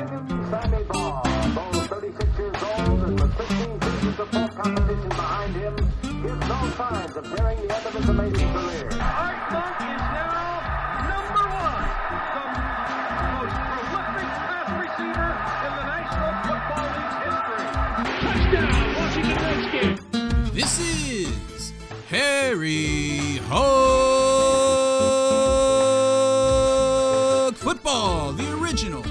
Sammy Baugh, though 36 years old and with 15 seasons of pro competition behind him, gives no signs of nearing the end of his amazing career. Art Monk is now number one, the most prolific pass receiver in the National Football League's history. Touchdown, Washington Redskins. This is Harry Hog Football, the original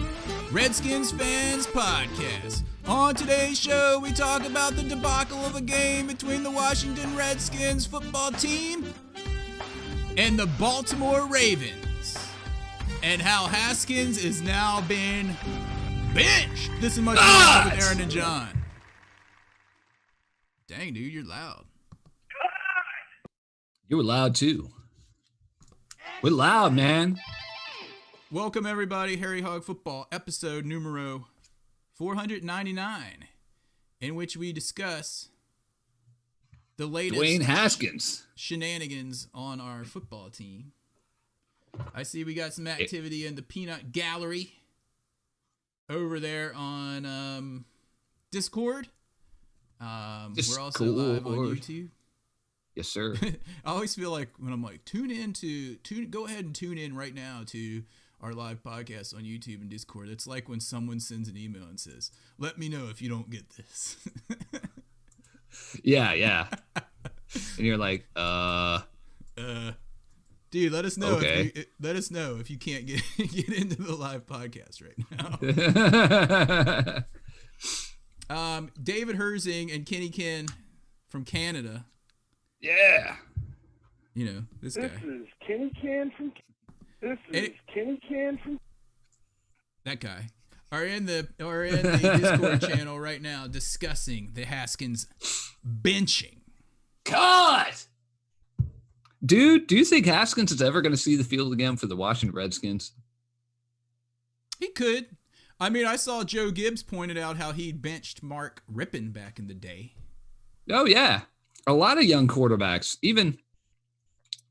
Redskins Fans podcast. On today's show, we talk about the debacle of a game between the Washington Redskins football team and the Baltimore Ravens, and how Haskins is now being benched. This is much more with Aaron and John. Dang, dude, you're loud. You were loud too. We're loud, man. Welcome everybody, Harry Hog Football, episode numero 499, in which we discuss the latest Dwayne Haskins shenanigans on our football team. I see we got some activity in the peanut gallery over there on Discord. We're also live on YouTube. Yes, sir. I always feel like when I'm like, go ahead and tune in right now to our live podcast on YouTube and Discord. It's like when someone sends an email and says, let me know if you don't get this. Yeah. And you're like, dude, let us know. Okay. Let us know if you can't get into the live podcast right now. David Herzing and Kenny Ken from Canada. yeah. You know, this guy. This is Kenny Can from That guy are in the Discord channel right now discussing the Haskins benching. God. Dude, do you think Haskins is ever going to see the field again for the Washington Redskins? He could. I mean, I saw Joe Gibbs pointed out how he benched Mark Rippon back in the day. Oh, yeah. A lot of young quarterbacks, even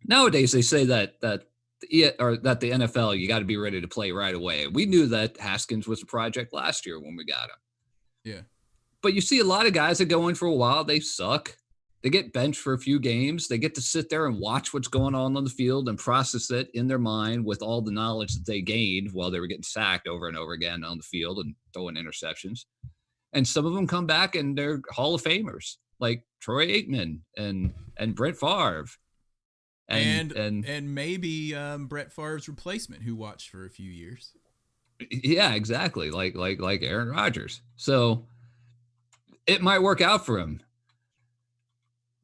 nowadays, they say that the NFL, you got to be ready to play right away. We knew that Haskins was a project last year when we got him. Yeah. But you see a lot of guys that go in for a while, they suck. They get benched for a few games. They get to sit there and watch what's going on the field and process it in their mind with all the knowledge that they gained while they were getting sacked over and over again on the field and throwing interceptions. And some of them come back and they're Hall of Famers, like Troy Aikman and Brett Favre. And maybe Brett Favre's replacement, who watched for a few years. Yeah, exactly. Like Aaron Rodgers. So it might work out for him.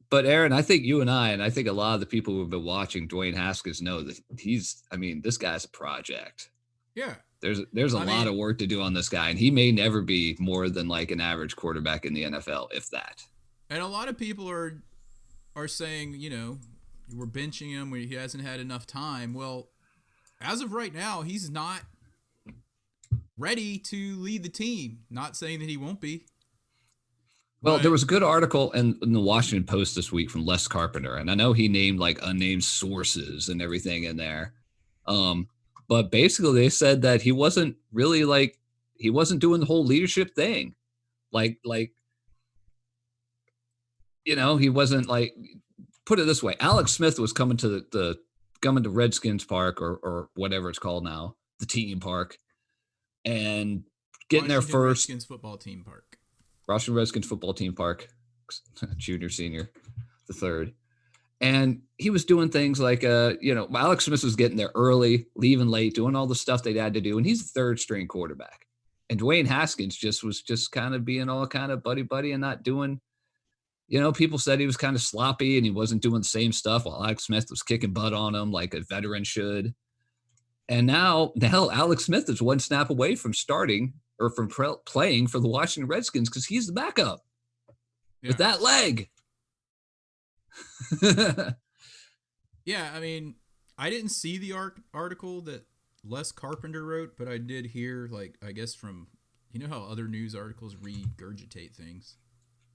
But Aaron, I think you and I think a lot of the people who have been watching Dwayne Haskins know that this guy's a project. Yeah. There's a lot of work to do on this guy, and he may never be more than like an average quarterback in the NFL, if that. And a lot of people are saying, you know, we're benching him when he hasn't had enough time. Well, as of right now, he's not ready to lead the team. Not saying that he won't be. Well, But there was a good article in the Washington Post this week from Les Carpenter, and I know he named like unnamed sources and everything in there. But basically they said that he wasn't really he wasn't doing the whole leadership thing. Like, you know, he wasn't like, put it this way. Alex Smith was coming to Redskins Park or whatever it's called now, the team park, and getting there first. Redskins football team park. Washington Redskins football team park, junior, senior, the third. And he was doing things like, Alex Smith was getting there early, leaving late, doing all the stuff they'd had to do. And he's the third string quarterback. And Dwayne Haskins was kind of being all kind of buddy and not doing, people said he was kind of sloppy and he wasn't doing the same stuff while Alex Smith was kicking butt on him like a veteran should. And now Alex Smith is one snap away from starting or from playing for the Washington Redskins because he's the backup with that leg. Yeah, I mean, I didn't see the article that Les Carpenter wrote, but I did hear, I guess from, how other news articles regurgitate things.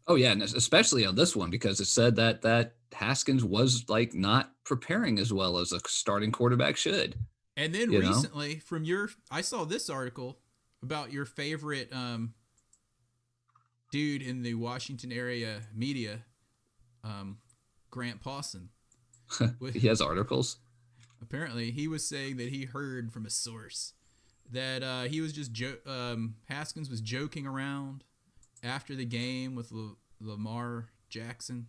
Oh, yeah, and especially on this one because it said that Haskins was, not preparing as well as a starting quarterback should. And then recently, I saw this article about your favorite dude in the Washington area media, Grant Pawson. He has articles. Apparently, he was saying that he heard from a source that he was just Haskins was joking around after the game with Lamar Jackson.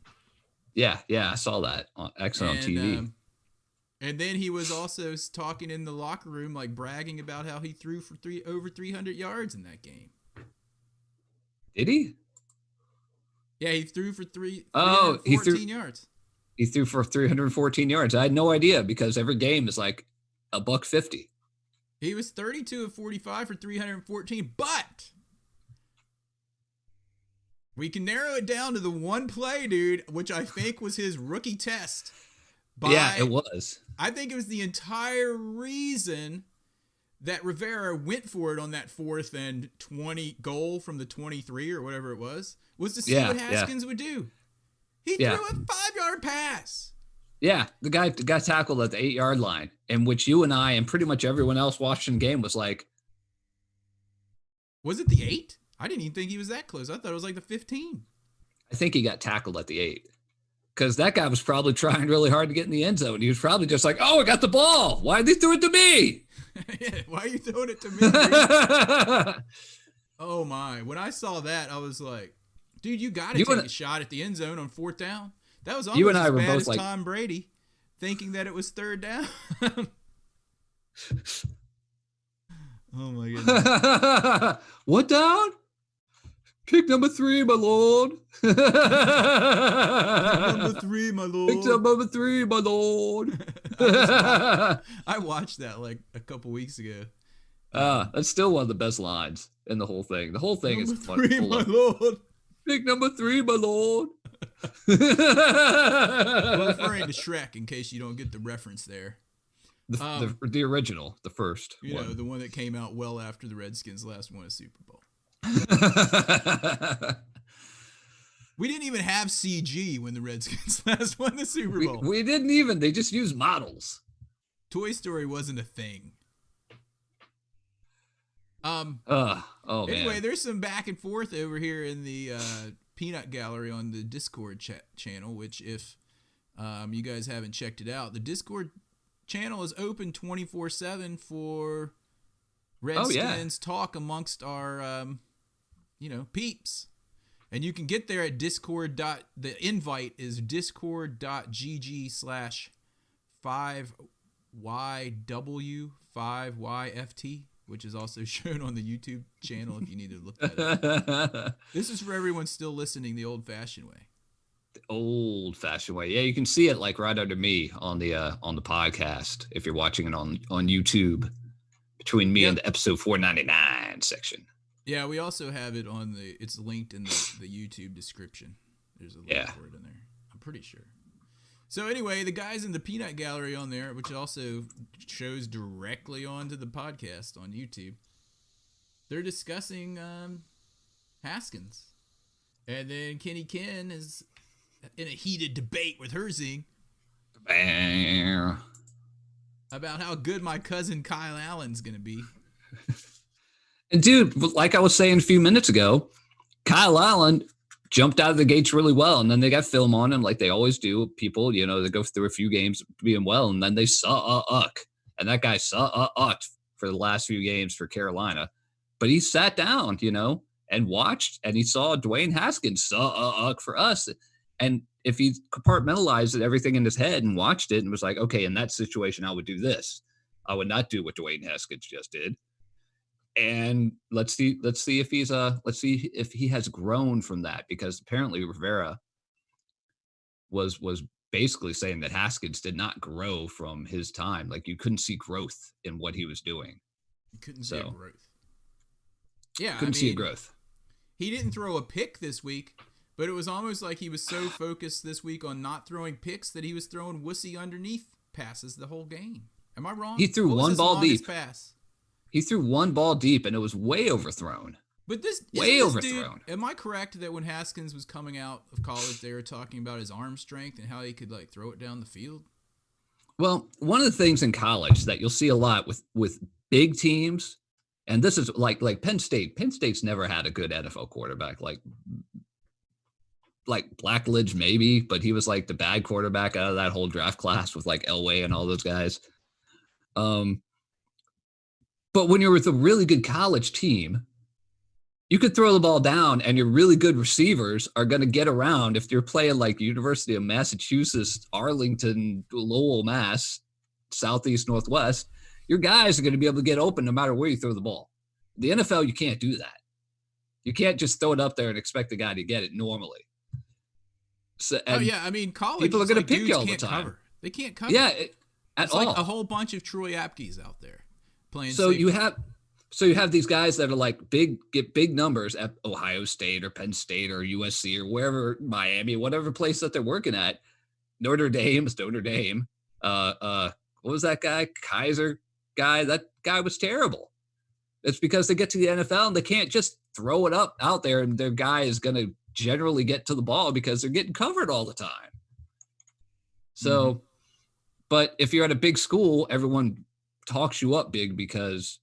Yeah, I saw that on TV. And then he was also talking in the locker room, like bragging about how he threw for over 300 yards in that game. Did he? Yeah, he threw for 314 yards. He threw for 314 yards. I had no idea because every game is like $150. He was 32 of 45 for 314, but we can narrow it down to the one play, dude, which I think was his rookie test. Yeah, it was. I think it was the entire reason that Rivera went for it on that 4th and 20 goal from the 23 or whatever it was to see what Haskins would do. He threw a 5-yard pass. Yeah, the guy got tackled at the 8-yard line, in which you and I and pretty much everyone else watching the game was like, was it the 8? I didn't even think he was that close. I thought it was like the 15. I think he got tackled at the 8. Because that guy was probably trying really hard to get in the end zone. He was probably just like, oh, I got the ball. Why did they throw it to me? Yeah, why are you throwing it to me? Oh, my. When I saw that, I was like, dude, you got to take a shot at the end zone on 4th down. That was almost as bad as Tom Brady thinking that it was 3rd down. Oh, my goodness. What down? Pick number 3, my lord. Number 3, my lord. Pick number 3, my lord. I watched that like a couple weeks ago. That's still one of the best lines in the whole thing. The whole thing number is fun. 3, my lord. Pick number 3, my lord. We're referring to Shrek in case you don't get the reference there. The original, the first one. You know, the one that came out well after the Redskins last won a Super Bowl. We didn't even have CG when the Redskins last won the Super Bowl. We didn't even. They just used models. Toy Story wasn't a thing. Anyway, man. There's some back and forth over here in the Peanut Gallery on the Discord channel, which if you guys haven't checked it out, the Discord channel is open 24/7 for Redskins talk amongst our peeps. And you can get there at Discord. The invite is discord.gg/5YW5YFT, which is also shown on the YouTube channel if you need to look that up. This is for everyone still listening the old-fashioned way. The old-fashioned way. Yeah, you can see it like right under me on the podcast if you're watching it on YouTube between me and the episode 499 section. Yeah, we also have it it's linked in the YouTube description. There's a link for it in there. I'm pretty sure. So anyway, the guys in the Peanut Gallery on there, which also shows directly onto the podcast on YouTube, they're discussing Haskins. And then Kenny Ken is in a heated debate with Herzing about how good my cousin Kyle Allen's going to be. And dude, like I was saying a few minutes ago, Kyle Allen jumped out of the gates really well, and then they got film on him like they always do. People, they go through a few games being well, and then they suck. And that guy sucked for the last few games for Carolina. But he sat down, and watched, and he saw Dwayne Haskins suck for us. And if he compartmentalized everything in his head and watched it and was like, okay, in that situation, I would do this. I would not do what Dwayne Haskins just did. And let's see if he has grown from that, because apparently Rivera was basically saying that Haskins did not grow from his time. Like, you couldn't see growth in what he was doing. You couldn't see growth. Yeah, couldn't see a growth. He didn't throw a pick this week, but it was almost like he was so focused this week on not throwing picks that he was throwing wussy underneath passes the whole game. Am I wrong? He threw one ball deep. Pass? He threw one ball deep, and it was way overthrown. But this overthrown. Dude, am I correct that when Haskins was coming out of college, they were talking about his arm strength and how he could throw it down the field? Well, one of the things in college that you'll see a lot with big teams And this is like Penn State. Penn State's never had a good NFL quarterback. Like Blackledge maybe, but he was like the bad quarterback out of that whole draft class with like Elway and all those guys. But when you're with a really good college team, you could throw the ball down and your really good receivers are going to get around. If you're playing like University of Massachusetts, Arlington, Lowell, Mass, Southeast, Northwest, your guys are going to be able to get open no matter where you throw the ball. The NFL, you can't do that. You can't just throw it up there and expect the guy to get it normally. So, I mean, college people are going to pick you all the can't time. cover. They can't cover. Yeah, it's like a whole bunch of Troy Apke's out there playing. So safety. you have these guys that are like get big numbers at Ohio State or Penn State or USC or wherever, Miami, whatever place that they're working at. Notre Dame. What was that guy? Kaiser guy. That guy was terrible. It's because they get to the NFL and they can't just throw it up out there and their guy is going to generally get to the ball because they're getting covered all the time. So, but if you're at a big school, everyone talks you up big because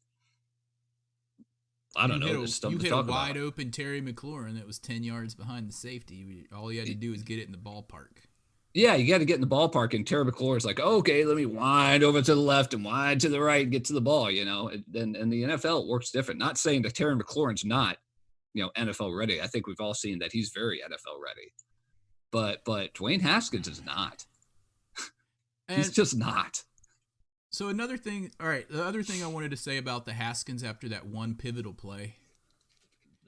I don't know. There's stuff to talk about. You hit a wide open Terry McLaurin that was 10 yards behind the safety. All you had to do is get it in the ballpark. Yeah, you got to get in the ballpark, and Terry McLaurin's like, okay, let me wind over to the left and wind to the right and get to the ball, you know. And the NFL, it works different. Not saying that Terry McLaurin's not, NFL ready. I think we've all seen that he's very NFL ready. But Dwayne Haskins is not. He's just not. So another thing, all right, the other thing I wanted to say about the Haskins after that one pivotal play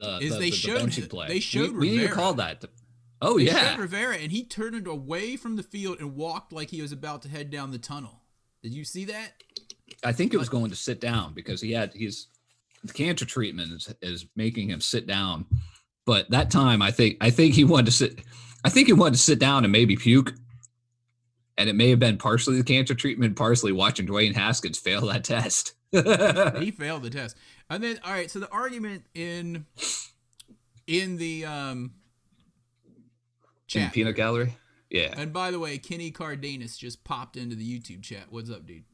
is they showed Rivera. We need to call that. They showed Rivera, and he turned away from the field and walked like he was about to head down the tunnel. Did you see that? I think it was going to sit down because the cancer treatment is making him sit down. But that time, I think he wanted to sit. I think he wanted to sit down and maybe puke. And it may have been partially the cancer treatment, partially watching Dwayne Haskins fail that test. He failed the test. And then, all right, so the argument in the chat. In peanut gallery? Yeah. And by the way, Kenny Cardenas just popped into the YouTube chat. What's up, dude?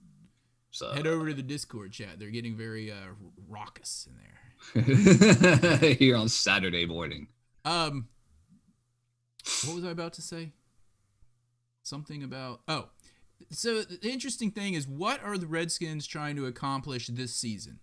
So head over to the Discord chat. They're getting very raucous in there. Here on Saturday morning. What was I about to say? Something about so the interesting thing is, what are the Redskins trying to accomplish this season?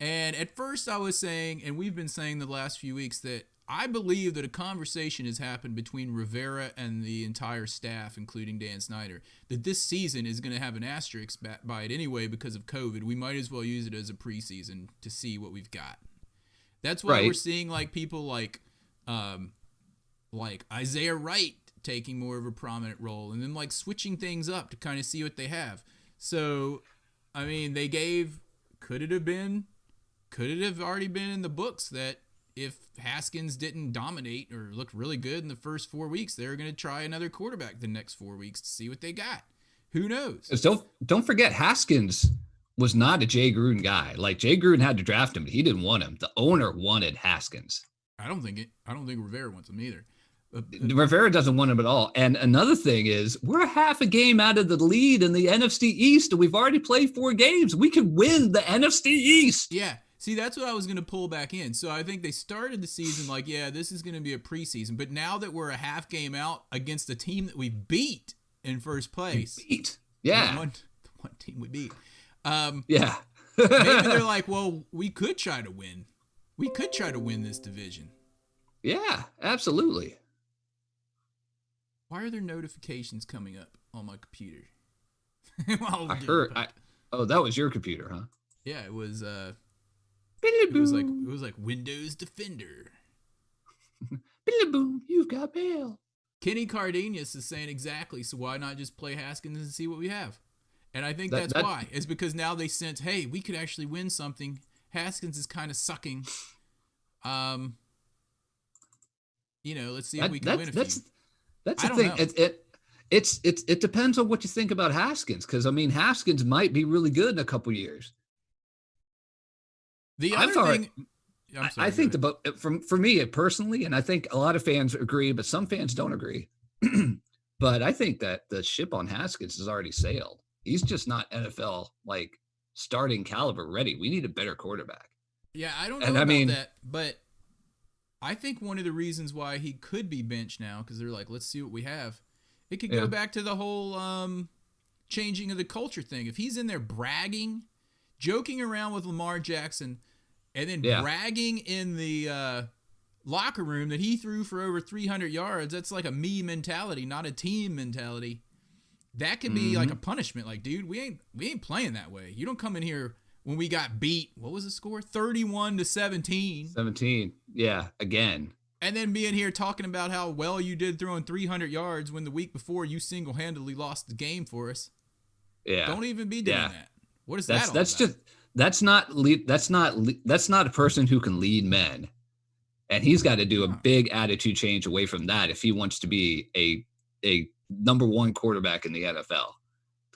And at first I was saying, and we've been saying the last few weeks, that I believe that a conversation has happened between Rivera and the entire staff, including Dan Snyder, that this season is going to have an asterisk by it anyway because of COVID. We might as well use it as a preseason to see what we've got. That's why we're seeing like people like Isaiah Wright taking more of a prominent role, and then like switching things up to kind of see what they have. So, I mean, could it have already been in the books that if Haskins didn't dominate or looked really good in the first 4 weeks, they're going to try another quarterback the next 4 weeks to see what they got. Who knows? Don't forget, Haskins was not a Jay Gruden guy. Like, Jay Gruden had to draft him, but he didn't want him. The owner wanted Haskins. I don't think Rivera wants him either. Rivera doesn't want him at all. And another thing is, we're half a game out of the lead in the NFC East, and we've already played 4 games. We can win the NFC East. Yeah. See, that's what I was going to pull back in. So I think they started the season like, yeah, this is going to be a preseason. But now that we're a half game out against a team that we beat in first place. Yeah. The one team we beat. Yeah. Maybe they're like, well, we could try to win. We could try to win this division. Yeah, absolutely. Why are there notifications coming up on my computer? I heard. That was your computer, huh? Yeah, it was. It was like Windows Defender. Boom! You've got mail. Kenny Cardenas is saying exactly. So why not just play Haskins and see what we have? And I think that's why. It's because now they sense, hey, we could actually win something. Haskins is kind of sucking. Let's see if we can win a few. That's the thing. It depends on what you think about Haskins, because I mean, Haskins might be really good in a couple years. The other thing, I think for me personally, and I think a lot of fans agree, but some fans don't agree. But I think that the ship on Haskins has already sailed. He's just not NFL. Like, starting caliber ready. We need a better quarterback. Yeah, I don't know And about that, but I think one of the reasons why he could be benched now, because they're like, let's see what we have. It could go back to the whole changing of the culture thing. If he's in there bragging, joking around with Lamar Jackson, and then bragging in the locker room that he threw for over 300 yards, that's like a me mentality, not a team mentality. That could be like a punishment. Like, dude, we ain't playing that way. You don't come in here when we got beat. What was the score? 31-17. 17. Yeah, again. And then being here talking about how well you did throwing 300 yards when the week before you single-handedly lost the game for us. Yeah. Don't even be doing that. What is that all that's about? just that's not a person who can lead men. And he's got to do a big attitude change away from that if he wants to be a number one quarterback in the NFL.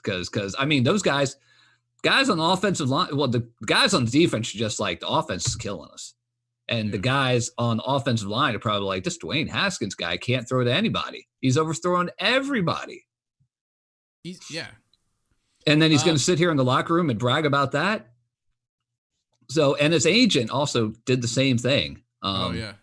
Because I mean, those guys on the offensive line, well, the guys on the defense are just like, the offense is killing us. And the guys on the offensive line are probably like, this Dwayne Haskins guy can't throw to anybody. He's overthrowing everybody. And then he's going to sit here in the locker room and brag about that. So, and his agent also did the same thing. Yeah.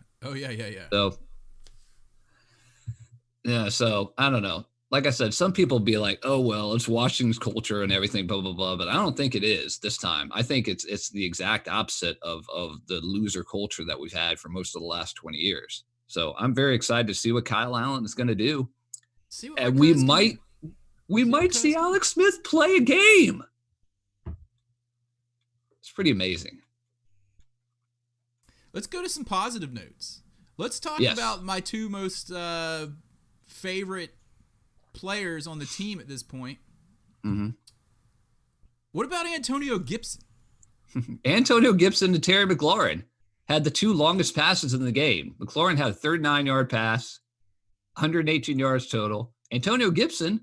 So I don't know. Like I said, some people be like, oh, well, it's Washington's culture and everything, blah, blah, blah. But I don't think it is this time. I think it's the exact opposite of the loser culture that we've had for most of the last 20 years. So I'm very excited to see what Kyle Allen is going to do. And we might see Alex Smith play a game. It's pretty amazing. Let's go to some positive notes. Let's talk about my two most favorite players on the team at this point. Mm-hmm. What about Antonio Gibson? Antonio Gibson and Terry McLaurin had the two longest passes in the game. McLaurin had a 39-yard pass, 118 yards total. Antonio Gibson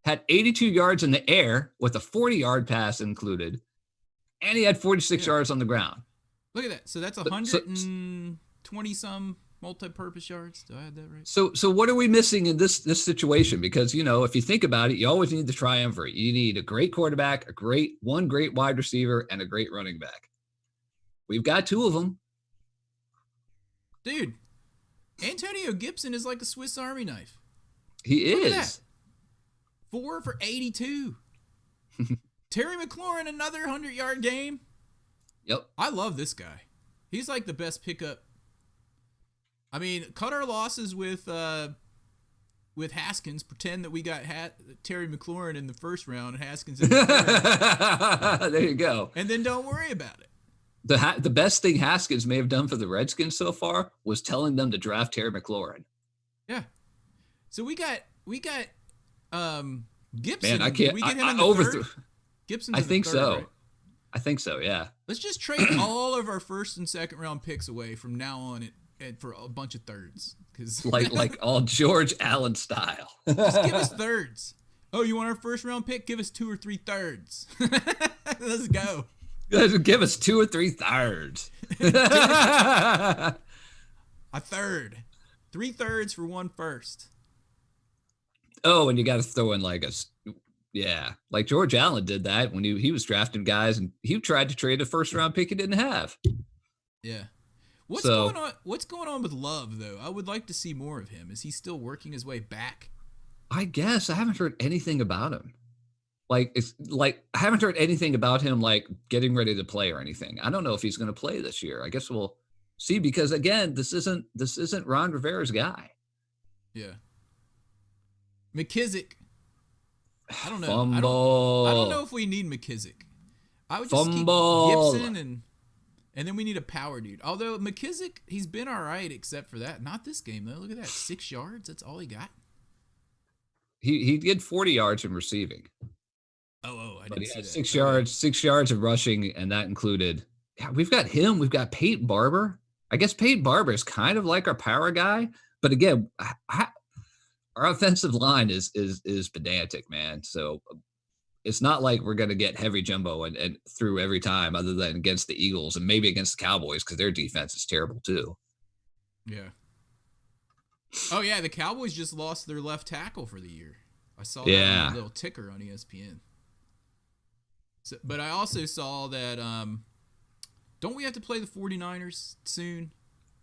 had 82 yards in the air with a 40-yard pass included, and he had 46 yards on the ground. Look at that. So that's 120-some multi-purpose yards. Do I have that right? So what are we missing in this situation? Because, you know, if you think about it, you always need the triumvirate. You need a great quarterback, one great wide receiver, and a great running back. We've got two of them. Dude, Antonio Gibson is like a Swiss Army knife. He Look is. at that. 4 for 82. Terry McLaurin, another 100-yard game. Yep. I love this guy. He's like the best pickup. I mean, cut our losses with Haskins. Pretend that we got Terry McLaurin in the first round and Haskins in the third. There you go. And then don't worry about it. The best thing Haskins may have done for the Redskins so far was telling them to draft Terry McLaurin. Yeah. So we got Gibson. Man, I can't. We get him in I the overthrew. third? Gibson's I in the think third, so. right? I think so. Yeah. Let's just trade all of our first and second round picks away from now on and for a bunch of thirds. Cause like all George Allen style. Just give us thirds. Oh, you want our first round pick? Give us 2 or 3 thirds. Let's go. Give us 2 or 3 thirds. A third. 3 thirds for 1 first. Oh, and you got to throw in like like George Allen did that when he was drafting guys, and he tried to trade a first round pick he didn't have. Yeah. What's going on with Love, though? I would like to see more of him. Is he still working his way back? I guess I haven't heard anything about him. I haven't heard anything about him like getting ready to play or anything. I don't know if he's going to play this year. I guess we'll see, because again, this isn't Ron Rivera's guy. Yeah. McKissick. I don't know. Fumble. I don't know if we need McKissick. I would just Fumble. keep Gibson and then we need a power dude. Although McKissick, he's been all right except for that. Not this game though. Look at that, 6 yards. That's all he got. He did 40 yards in receiving. I But didn't he see had that. 6 yards of rushing, and that included. Yeah, we've got him. We've got Peyton Barber. I guess Peyton Barber is kind of like our power guy, but again, our offensive line is pedantic, man. So it's not like we're going to get heavy jumbo and through every time, other than against the Eagles and maybe against the Cowboys, because their defense is terrible too. Yeah. Oh yeah, the Cowboys just lost their left tackle for the year. I saw that on a little ticker on ESPN. So, but I also saw that don't we have to play the 49ers soon?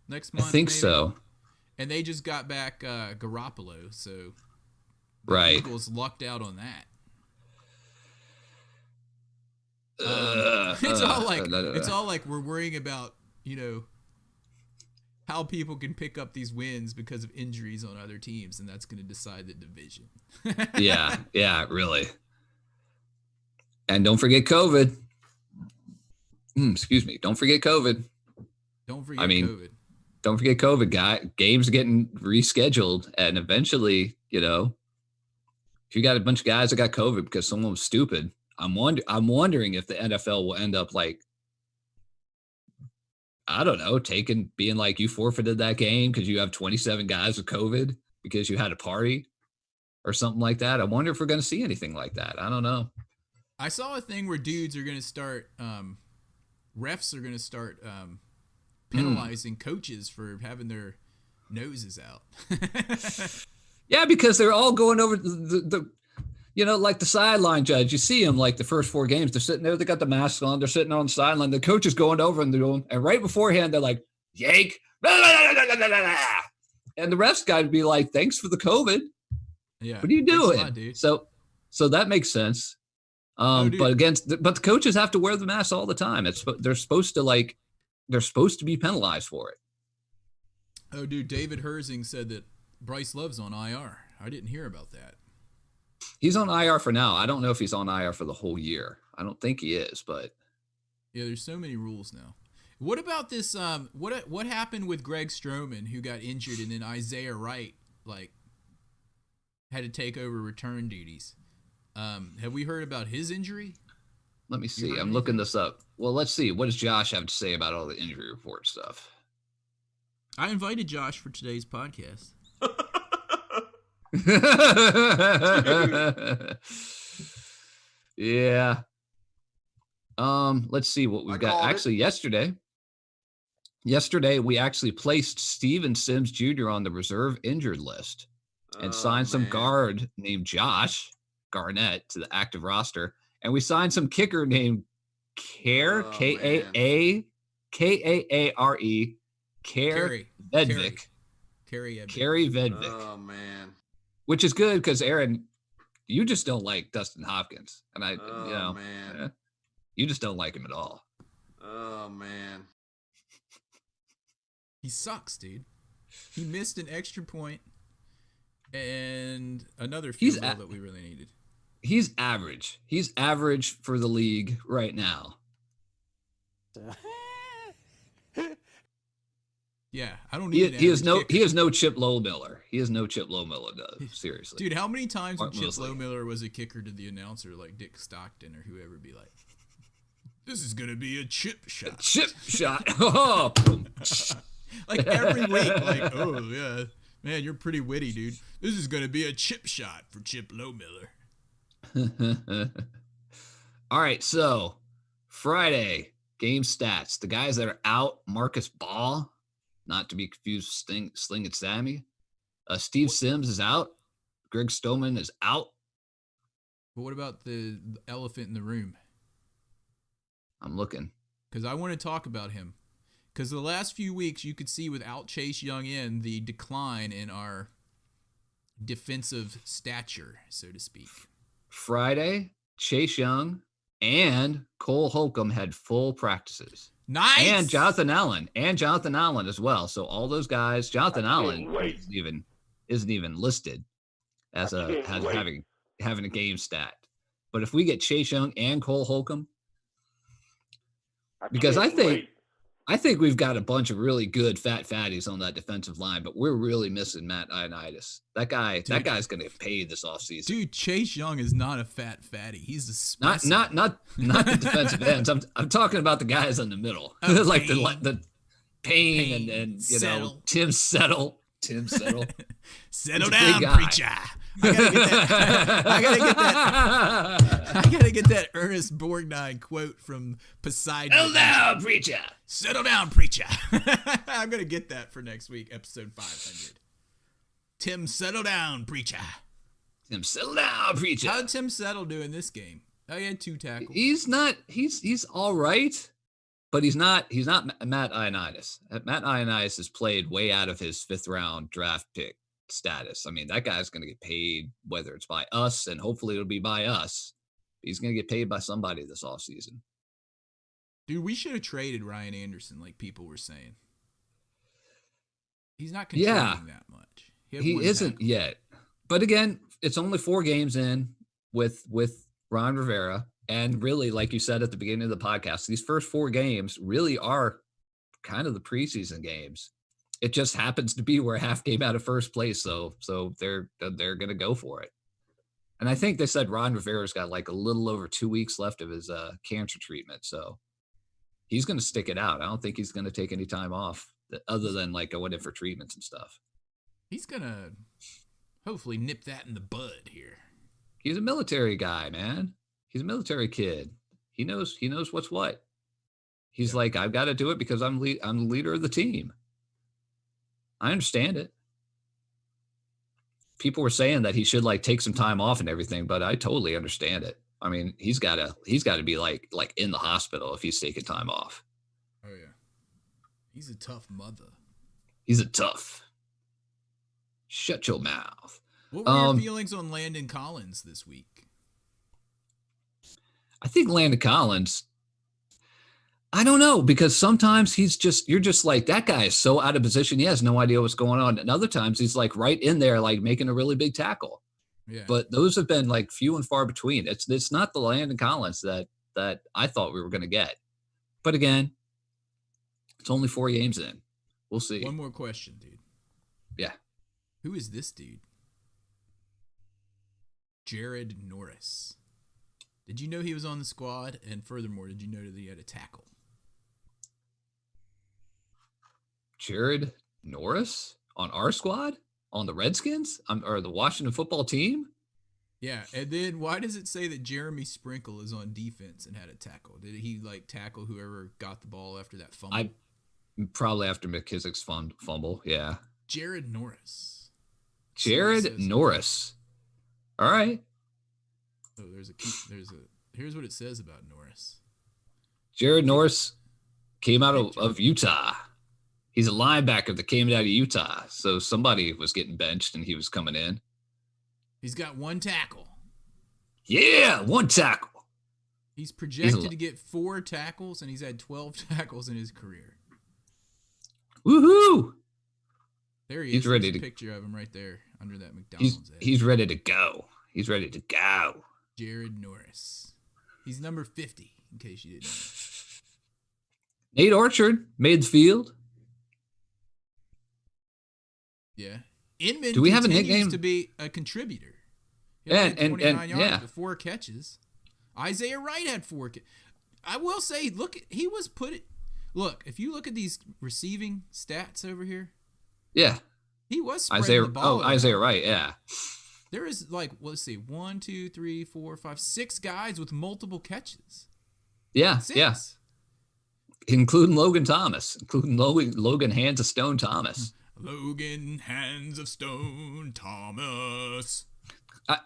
Next month? I think maybe? so. And they just got back Garoppolo, so the Right. Eagles lucked out on that. It's all like we're worrying about, how people can pick up these wins because of injuries on other teams, and that's going to decide the division. yeah, really. And don't forget COVID. Excuse me. Don't forget COVID. COVID. Don't forget COVID, guy. Games getting rescheduled, and eventually, if you got a bunch of guys that got COVID because someone was stupid, I'm wondering if the NFL will end up like, I don't know, being like, you forfeited that game because you have 27 guys with COVID because you had a party or something like that. I wonder if we're going to see anything like that. I don't know. I saw a thing where dudes are going to start, refs are going to start penalizing coaches for having their noses out. Yeah, because they're all going over the like the sideline judge. You see them like the first 4 games. They're sitting there. They got the masks on. They're sitting on the sideline. The coach is going over and they're doing, and right beforehand they're like, yank, and the refs guy would be like, thanks for the COVID. Yeah, what are you doing? Lot, dude. So that makes sense. But the coaches have to wear the mask all the time. They're supposed to be penalized for it. Oh, dude, David Herzing said that Bryce Love's on IR. I didn't hear about that. He's on IR for now. I don't know if he's on IR for the whole year. I don't think he is, but yeah, there's so many rules now. What about this? What happened with Greg Stroman, who got injured, and then Isaiah Wright had to take over return duties? Have we heard about his injury? Let me see. I'm looking this up. Well, let's see. What does Josh have to say about all the injury report stuff? I invited Josh for today's podcast. Yeah. Let's see what we've got. Actually, yesterday we actually placed Steven Sims Jr. on the reserve injured list and signed some guard named Josh Garnett to the active roster. And we signed some kicker named Kaare, Kaare, Kerry Vedvik. Kerry Vedvik. Oh, man. Which is good because, Aaron, you just don't like Dustin Hopkins. And man. You just don't like him at all. Oh, man. He sucks, dude. He missed an extra point and another field goal that we really needed. He's average. He's average for the league right now. Yeah, I don't need he is no Chip Lowmiller. He is no Chip Lowmiller, seriously. Dude, how many times when Chip Lowmiller was a kicker did the announcer like Dick Stockton or whoever be like, "This is gonna be a chip shot." A chip shot. Oh. Like every week, like, oh yeah, man, you're pretty witty, dude. This is gonna be a chip shot for Chip Lowmiller. All right, so Friday game stats. The guys that are out: Marcus Ball, not to be confused with Sling and Sammy. Steve Sims is out. Greg Stoneman is out. But what about the elephant in the room? I'm looking. Because I want to talk about him. Because the last few weeks, you could see without Chase Young in, the decline in our defensive stature, so to speak. Friday, Chase Young and Cole Holcomb had full practices. Nice. And Jonathan Allen as well. So all those guys, Jonathan Allen isn't even listed as having a game stat. But if we get Chase Young and Cole Holcomb, because I think we've got a bunch of really good fat fatties on that defensive line, but we're really missing Matt Ioannidis. That guy's going to get paid this offseason. Dude, Chase Young is not a fat fatty. He's a specimen. Not the defensive ends. I'm talking about the guys in the middle, like the Payne and Settle. Tim Settle. Settle down, preacher. I gotta get that Ernest Borgnine quote from Poseidon. Settle down, preacher. Settle down, preacher. I'm gonna get that for next week, episode 500. Tim, settle down, preacher. Tim, settle down, preacher. How did Tim Settle do in this game? Oh, he had 2 tackles. He's all right, but he's not Matt Ioannidis. Matt Ioannidis has played way out of his 5th round draft pick status. I mean, that guy's going to get paid, whether it's by us, and hopefully it'll be by us. He's going to get paid by somebody this offseason. Dude, we should have traded Ryan Anderson like people were saying. He's not contributing that much. He isn't yet. But again, it's only 4 games in with Ron Rivera. And really, like you said at the beginning of the podcast, these first 4 games really are kind of the preseason games. It just happens to be we're a half game out of first place, so they're going to go for it. And I think they said Ron Rivera's got like a little over 2 weeks left of his cancer treatment, so he's going to stick it out. I don't think he's going to take any time off other than like going in for treatments and stuff. He's going to hopefully nip that in the bud here. He's a military guy, man. He's a military kid. He knows what's what. He's like, I've got to do it because I'm the leader of the team. I understand it. People were saying that he should like take some time off and everything, but I totally understand it. I mean, he's got to be like in the hospital if he's taking time off. Oh yeah. He's a tough mother. He's a tough. Shut your mouth. What were your feelings on Landon Collins this week? I think Landon Collins, I don't know, because sometimes you're just like, that guy is so out of position. He has no idea what's going on. And other times he's like right in there, like making a really big tackle. Yeah. But those have been like few and far between. It's not the Landon Collins that I thought we were going to get. But again, it's only 4 games in. We'll see. One more question, dude. Yeah. Who is this dude? Jared Norris. Did you know he was on the squad? And furthermore, did you know that he had a tackle? Jared Norris on our squad? On the Redskins? Or the Washington football team? Yeah, and then why does it say that Jeremy Sprinkle is on defense and had a tackle? Did he like tackle whoever got the ball after that fumble? Probably after McKissick's fumble, yeah. Jared Norris. Jared Norris. All right. Oh, here's what it says about Norris. Jared Norris came out of Utah. He's a linebacker that came out of Utah. So somebody was getting benched and he was coming in. He's got 1 tackle. Yeah, 1 tackle. He's projected to get 4 tackles, and he's had 12 tackles in his career. Woohoo! There he is. He's ready There's a picture of him right there under that He's McDonald's. he's ready to go. He's ready to go. Jared Norris. He's number 50, in case you didn't know. Nate Orchard made the field. Yeah. Inman Do we have a nickname? To be a contributor. He and 29 yards yeah. with 4 catches. Isaiah Wright had 4 catches. I will say, look, if you look at these receiving stats over here. Yeah. He was spreading the ball. Isaiah Wright, yeah. There is let's see, 1, 2, 3, 4, 5, 6 guys with multiple catches. Yeah, 6. yeah. Including Logan Thomas, including Logan Hands of Stone Thomas. Logan Hands of Stone Thomas.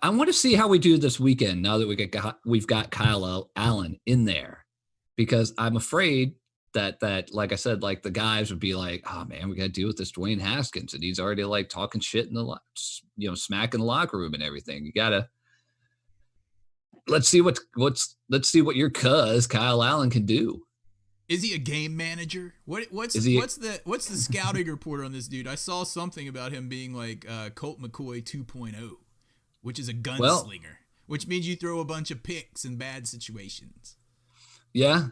I want to see how we do this weekend now that we've got Kyle Allen in there, because I'm afraid that like I said, like the guys would be like, oh man, we got to deal with this Dwayne Haskins, and he's already like talking shit in the smack in the locker room and everything. You gotta let's see what your cuz Kyle Allen can do. Is he a game manager? What's the scouting report on this dude? I saw something about him being like Colt McCoy 2.0, which is a gunslinger, which means you throw a bunch of picks in bad situations. Yeah.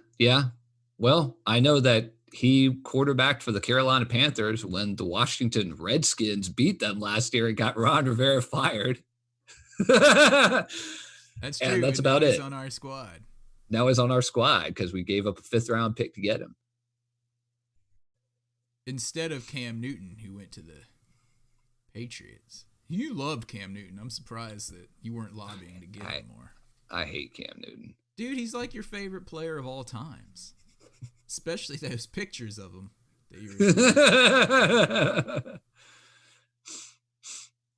Well, I know that he quarterbacked for the Carolina Panthers when the Washington Redskins beat them last year and got Ron Rivera fired. That's true. And that's about it. He's on our squad. Now he's on our squad because we gave up a 5th round pick to get him. Instead of Cam Newton, who went to the Patriots. You love Cam Newton. I'm surprised that you weren't lobbying to get him more. I hate Cam Newton. Dude, he's like your favorite player of all times. Especially those pictures of him that you were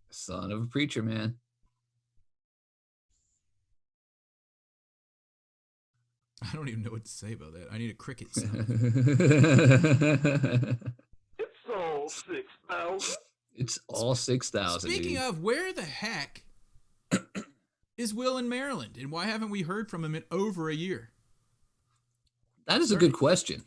Son of a preacher, man. I don't even know what to say about that. I need a cricket sound. It's all 6,000. It's all 6,000. Speaking of, where the heck is Will in Maryland? And why haven't we heard from him in over a year? That is a good question.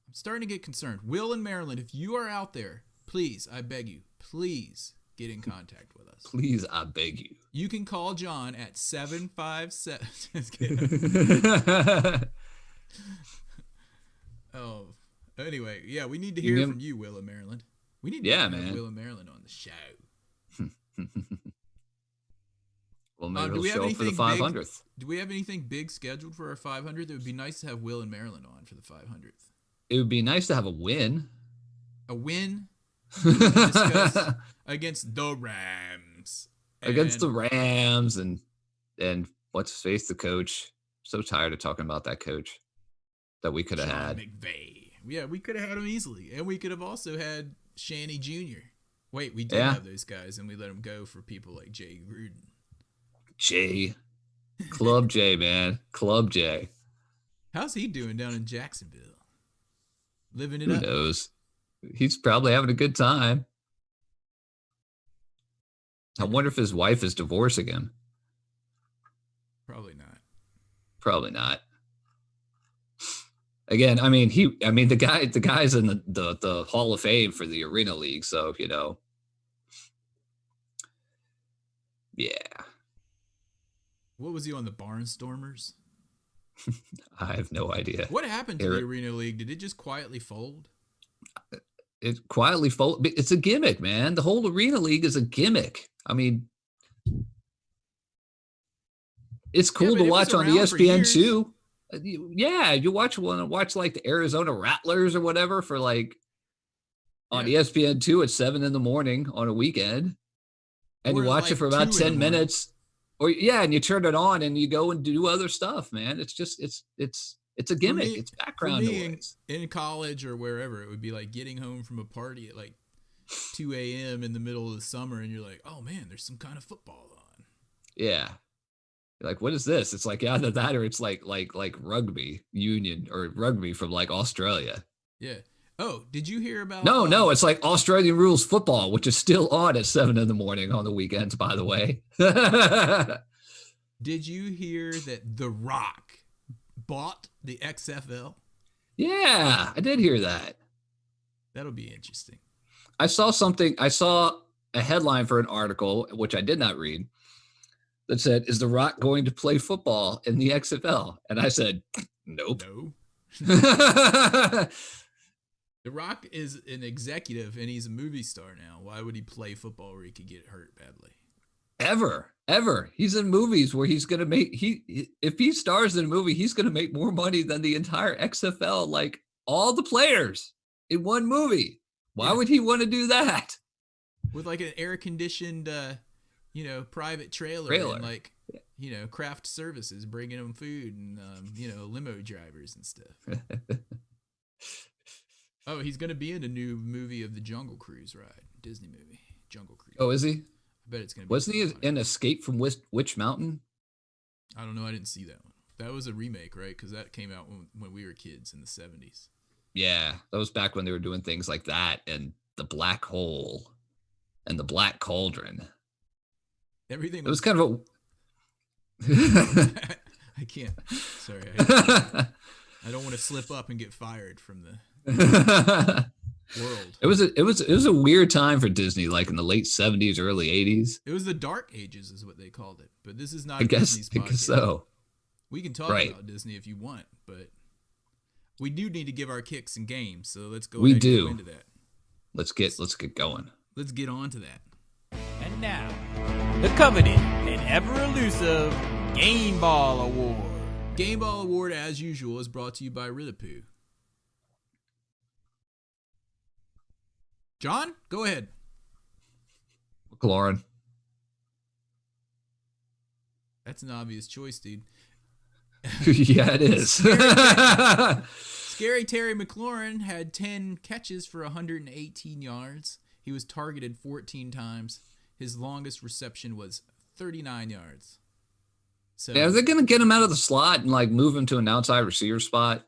I'm starting to get concerned. Will in Maryland, if you are out there, please, I beg you, please get in contact with us. Please, I beg you. You can call John at 757. Just kidding. Oh, anyway, yeah, we need to hear from you, Will in Maryland. We need to have Will in Maryland on the show. Well, maybe he'll show up for the 500th. Do we have anything big scheduled for our 500th? It would be nice to have Will in Maryland on for the 500th. It would be nice to have a win. A win? Discuss against the Rams. Against the Rams and what's his face, the coach. So tired of talking about that coach that we could have had. McVay. Yeah, we could have had him easily. And we could have also had Shanny Jr. Wait, we did have those guys, and we let them go for people like Jay Gruden. Jay. Club J, man. Club J. How's he doing down in Jacksonville? Living it Who up? Who knows? He's probably having a good time. I wonder if his wife is divorcing him. Probably not. Probably not. Again, the guy's in the Hall of Fame for the Arena League, so yeah. What was he on, the Barnstormers? I have no idea. What happened to the Arena League? Did it just quietly fold? It quietly fold. It's a gimmick, man. The whole Arena League is a gimmick. I mean, it's cool to watch on ESPN too. Yeah, you watch like the Arizona Rattlers or whatever for like on ESPN 2 at 7 a.m. on a weekend, and you watch it for about 10 minutes. Or and you turn it on and you go and do other stuff, man. It's just it's a gimmick. It's background noise. In college or wherever, it would be like getting home from a party at like 2 a.m. in the middle of the summer, and you're like, oh man, there's some kind of football on. Yeah. You're like, what is this? It's like either that or it's like rugby union or rugby from like Australia. Yeah. Oh, did you hear about? No, it's like Australian rules football, which is still on at 7 a.m. on the weekends, by the way. Did you hear that The Rock bought the XFL? Yeah, I did hear that. That'll be interesting. I saw a headline for an article, which I did not read, that said, "Is The Rock going to play football in the XFL?" And I said, nope. No. The Rock is an executive, and he's a movie star now. Why would he play football where he could get hurt badly? Ever. He's in movies where he's going to make, if he stars in a movie, he's going to make more money than the entire XFL, like all the players in one movie. Why would he want to do that? With like an air-conditioned, private trailer. And like, craft services, bringing them food and, limo drivers and stuff. Oh, he's going to be in a new movie of the Jungle Cruise ride. Disney movie. Jungle Cruise. Oh, is he? I bet it's going to be. Wasn't he in Escape from Witch Mountain? I don't know. I didn't see that one. That was a remake, right? Because that came out when we were kids in the 70s. Yeah. That was back when they were doing things like that and The Black Hole and The Black Cauldron. Everything it was kind of a... I can't. Sorry. I don't want to slip up and get fired from the... world. It was a weird time for Disney, like in the late 70s, early 80s. It was the dark ages is what they called it. But this is not Disney's podcast. I guess so. We can talk about Disney if you want, but we do need to give our kicks and games. So let's go ahead and go into that. Let's get going. Let's get on to that. And now, the coveted and ever elusive Game Ball Award. Game Ball Award, as usual, is brought to you by Ridapoo. John, go ahead. McLaurin. That's an obvious choice, dude. Yeah, it is. Scary Terry McLaurin had 10 catches for 118 yards. He was targeted 14 times. His longest reception was 39 yards. So Yeah, are they going to get him out of the slot and like move him to an outside receiver spot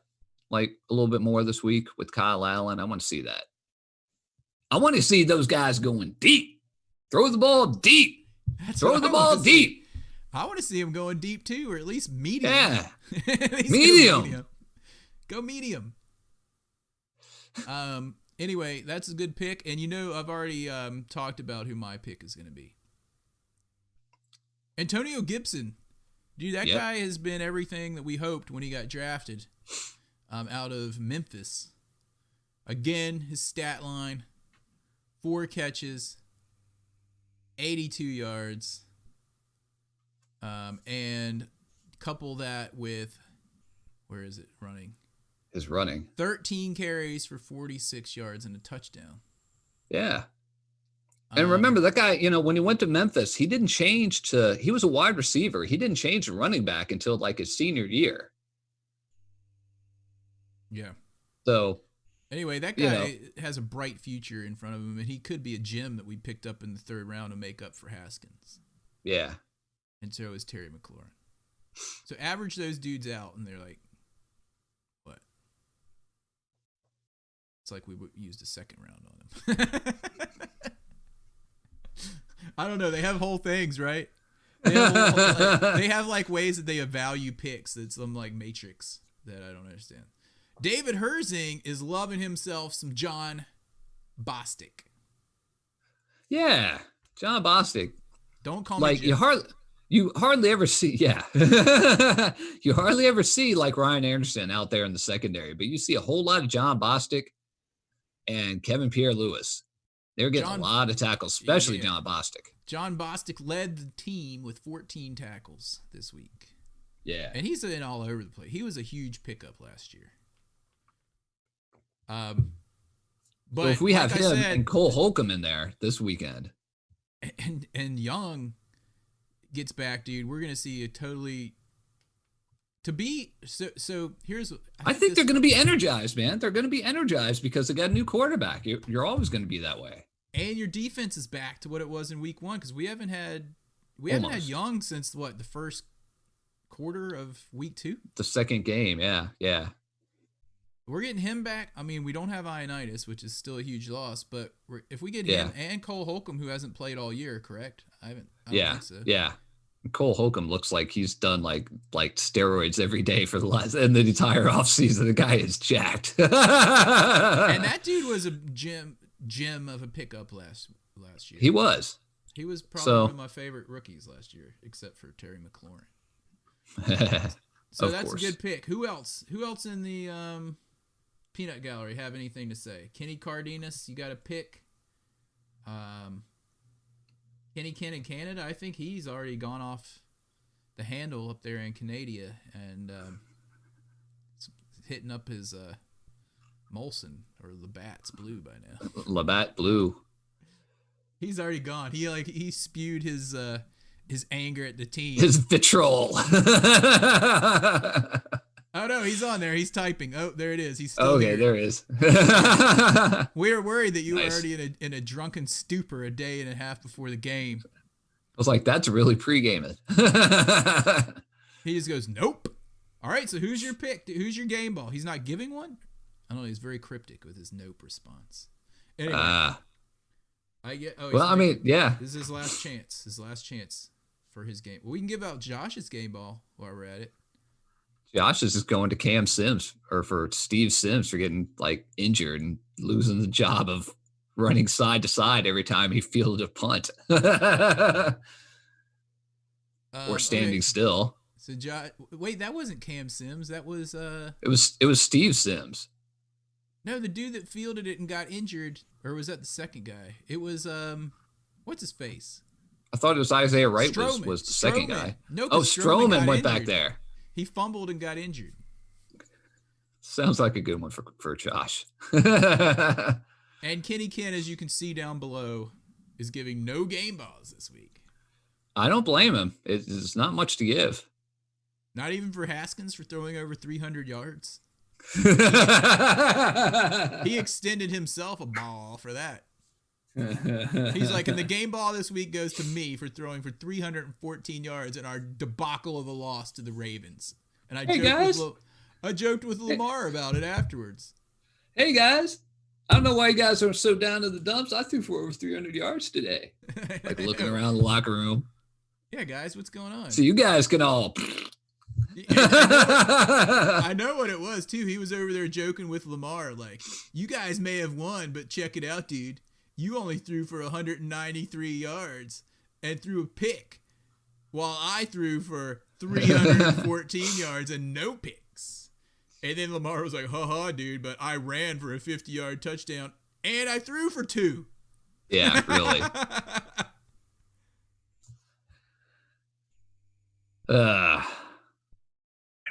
like a little bit more this week with Kyle Allen? I want to see that. I want to see those guys going deep. Throw the ball deep. Throw the ball deep. I want to see him going deep too, or at least medium. Yeah. At least Medium. Go medium. Anyway, that's a good pick. And I've already talked about who my pick is going to be. Antonio Gibson. Dude, that guy has been everything that we hoped when he got drafted out of Memphis. Again, his stat line, 4 catches, 82 yards, and couple that with, where is it running? His running. 13 carries for 46 yards and a touchdown. Yeah. And remember that guy, when he went to Memphis, he didn't change he was a wide receiver. He didn't change to running back until like his senior year. Yeah. So anyway, that guy has a bright future in front of him, and he could be a gem that we picked up in the 3rd round to make up for Haskins. Yeah. And so is Terry McLaurin. So average those dudes out, and they're like, what? It's like we used a 2nd round on him. I don't know. They have whole things, right? They have like ways that they value picks. That's some like matrix that I don't understand. David Herzing is loving himself some John Bostic. Yeah. John Bostic. Don't call like me Jim. You hardly ever see, you hardly ever see like Ryan Anderson out there in the secondary, but you see a whole lot of John Bostic and Kevin Pierre-Louis. They're getting a lot of tackles, especially John Bostic. John Bostic led the team with 14 tackles this week. Yeah. And he's in all over the place. He was a huge pickup last year. But so if we have him said, and Cole Holcomb in there this weekend. And Young gets back, dude, we're going to see a totally... So here's... I think they're going to be energized, man. They're going to be energized because they got a new quarterback. You're always going to be that way. And your defense is back to what it was in week 1 because we haven't had Young since the first quarter of week 2. The second game, yeah. We're getting him back. I mean, we don't have Ioannidis, which is still a huge loss, but if we get him and Cole Holcomb, who hasn't played all year, correct? I don't think so. Yeah. Cole Holcomb looks like he's done like steroids every day for the entire offseason. The guy is jacked. And that dude was a gem of a pickup last year. He was. He was probably one of my favorite rookies last year, except for Terry McLaurin. So that's a good pick. Who else in the peanut gallery have anything to say? Kenny Cardenas, you got a pick. Kenny Ken in Canada, I think he's already gone off the handle up there in Canada and hitting up his Molson or Labatt's Blue by now. Labatt Blue. He's already gone. He spewed his anger at the team. His vitriol. Oh no, he's on there. He's typing. Oh, there it is. He's still okay. here. There it is. We were worried that you were already in a drunken stupor a day and a half before the game. I was like, that's really pre-gaming. He just goes, nope. All right, so who's your pick? Who's your game ball? He's not giving one? I don't know. He's very cryptic with his nope response. Anyway, yeah. This is his last chance. His last chance for his game. Well, we can give out Josh's game ball while we're at it. Josh is just going to Cam Sims or for Steve Sims for getting like injured and losing the job of running side to side every time he fielded a punt or standing still. So wait, that wasn't Cam Sims. That was it was Steve Sims. No, the dude that fielded it and got injured, or was that the second guy? It was what's his face? I thought it was Isaiah Wright Stroman. was the second guy. No, Stroman went back there. He fumbled and got injured. Sounds like a good one for Josh. And Kenny Ken, as you can see down below, is giving no game balls this week. I don't blame him. It's not much to give. Not even for Haskins for throwing over 300 yards. He extended himself a ball for that. He's like, and the game ball this week goes to me for throwing for 314 yards in our debacle of a loss to the Ravens. And I joked with Lamar about it afterwards. Hey guys, I don't know why you guys are so down in the dumps. I threw for over 300 yards today. Like looking around the locker room. Yeah, guys, what's going on? So you guys can all. I know what it was too. He was over there joking with Lamar, like, you guys may have won, but check it out, dude. You only threw for 193 yards and threw a pick, while I threw for 314 yards and no picks. And then Lamar was like, haha, dude, but I ran for a 50-yard touchdown and I threw for 2. Yeah, really.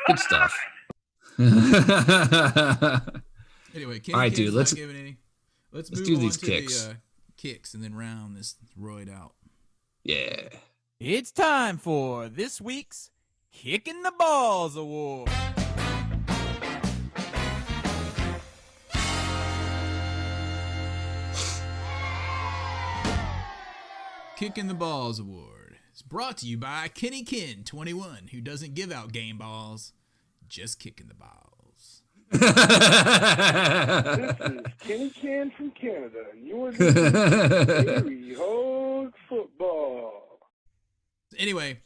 Good stuff. Anyway, all right, dude, let's move do on these to kicks. the kicks and then round this roid out. Yeah. It's time for this week's Kicking the Balls Award. Kicking the Balls Award is brought to you by Kenny Ken 21, who doesn't give out game balls, just kicking the balls. This is Kenny Ken from Canada, and you're listening to Dairy Hog Football. Anyway,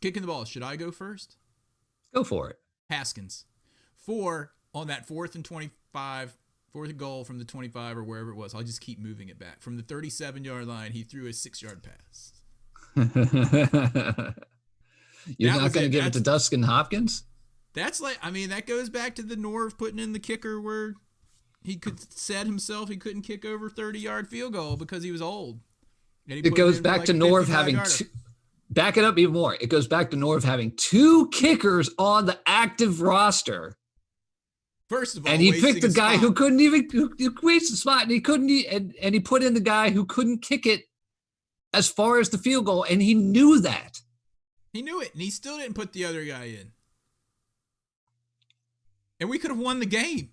kicking the balls. Should I go first? Go for it. Haskins. 4 on that 4th and 25, 4th goal from the 25 or wherever it was. I'll just keep moving it back. From the 37-yard line, he threw a 6-yard pass. You're not going to give it to Dustin Hopkins? That's like, I mean, that goes back to the Norris putting in the kicker where he said himself he couldn't kick over 30-yard field goal because he was old. And It goes back to Norv having back it up even more. It goes back to Norv having 2 kickers on the active roster. First of all, and he picked the guy who couldn't even waste the spot, and he couldn't, and he put in the guy who couldn't kick it as far as the field goal, and he knew that. He knew it, and he still didn't put the other guy in. And we could have won the game.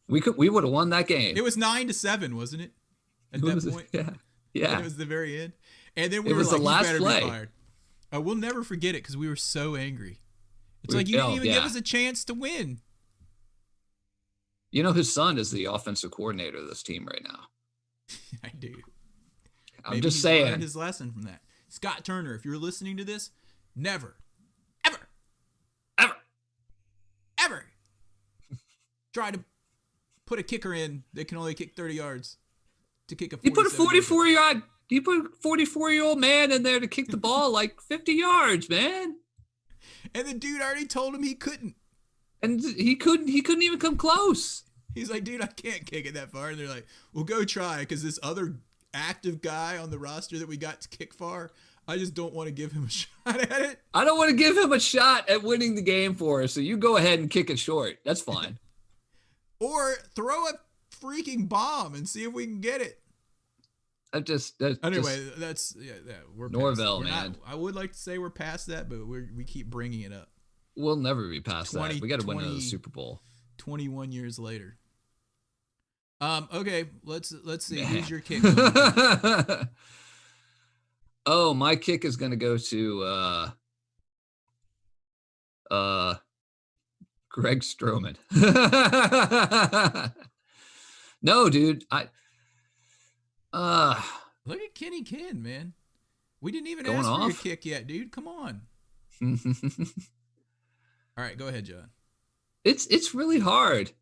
We would have won that game. It was 9-7, wasn't it? At that point, yeah. And it was the very end, and then we were was like, the last "You better play. be fired." We'll never forget it because we were so angry. It's like you didn't even give us a chance to win. You know, his son is the offensive coordinator of this team right now. I do. I'm just saying. Learned his lesson from that. Scott Turner, if you're listening to this, never, ever try to put a kicker in that can only kick 30 yards to kick a 44-yard. You put a 44-year-old man in there to kick the ball like 50 yards, man. And the dude already told him he couldn't. And he couldn't even come close. He's like, dude, I can't kick it that far. And they're like, well, go try, because this other active guy on the roster that we got to kick far, I just don't want to give him a shot at it. I don't want to give him a shot at winning the game for us, so you go ahead and kick it short. That's fine. Or throw a freaking bomb and see if we can get it. Anyway, we're Norvell, man. I would like to say we're past that, but we keep bringing it up. We'll never be past that. We got to win another Super Bowl. 21 years later. Okay, let's see. Man. Who's your kick? Oh, my kick is going to go to Greg Stroman. No, dude. Look at Kenny Ken, man. We didn't even ask for your kick yet, dude. Come on. All right, go ahead, John. It's really hard.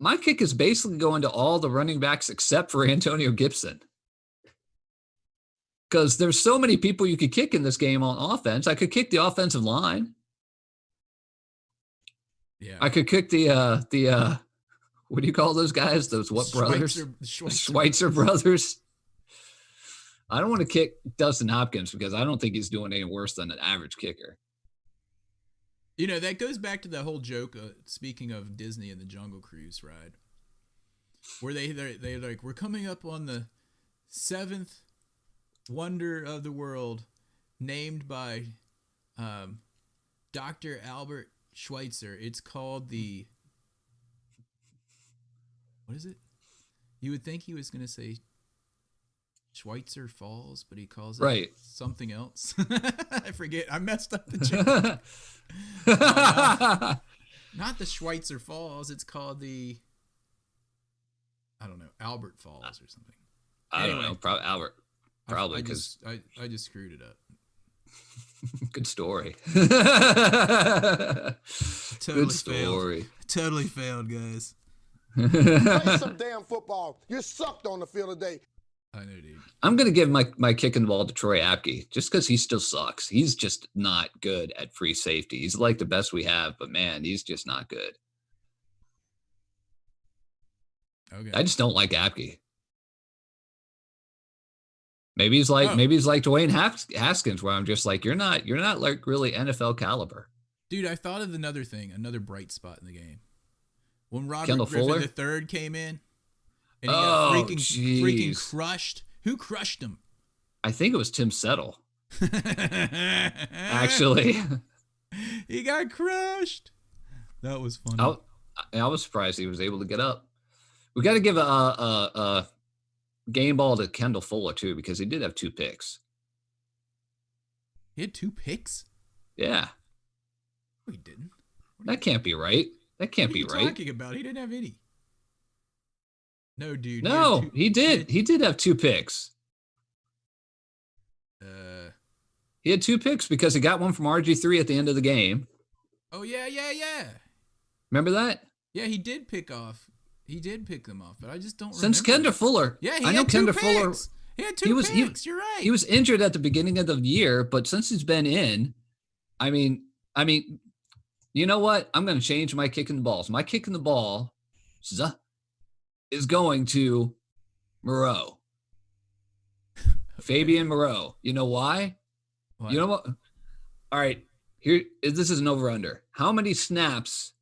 My kick is basically going to all the running backs except for Antonio Gibson. Because there's so many people you could kick in this game on offense. I could kick the offensive line. Yeah. I could kick the what do you call those guys? Those what brothers? Schweitzer brothers. I don't want to kick Dustin Hopkins because I don't think he's doing any worse than an average kicker. You know, that goes back to the whole joke, speaking of Disney and the Jungle Cruise ride, where they're like, we're coming up on the 7th wonder of the world named by Dr. Albert Schweitzer. It's called the. What is it? You would think he was going to say Schweitzer Falls, but he calls it Right. something else. I forget. I messed up the joke. Not the Schweitzer Falls. It's called the. I don't know, Albert Falls or something. I don't know. Probably Albert. Probably because I just screwed it up. Good story. Totally Good story. failed. Totally failed, guys. Play some damn football. You sucked on the field today. I know, dude. I'm gonna give my kick in the ball to Troy Apke just because he still sucks. He's just not good at free safety. He's like the best we have, but man, he's just not good. Okay. I just don't like Apke. Maybe he's like Dwayne Haskins, where I'm just like, you're not like really NFL caliber. Dude, I thought of another bright spot in the game. When Robert Kendall Griffin Fuller? III came in and he got freaking jeez. crushed. Who crushed him? I think it was Tim Settle. Actually, He got crushed. That was funny. I was surprised he was able to get up. We got to give a game ball to Kendall Fuller too, because he did have 2 picks. He had 2 picks? Yeah, No, he didn't. that can't be right. That can't What are be you right. talking about? He didn't have any. No, dude. No, he did. He did have 2 picks. He had 2 picks because he got one from RG3 at the end of the game. Oh, yeah. Remember that? Yeah, he did pick off. He did pick them off, but I just don't Since remember. Kendall Fuller. Yeah, he I know had 2 Kendall picks. Fuller. He had 2 picks. You're right. He was injured at the beginning of the year, but since he's been in, I mean, you know what? I'm going to change my kick in the balls. My kick in the ball is going to Moreau. Fabian Moreau. You know why? What? You know what? All right. This is an over-under. How many snaps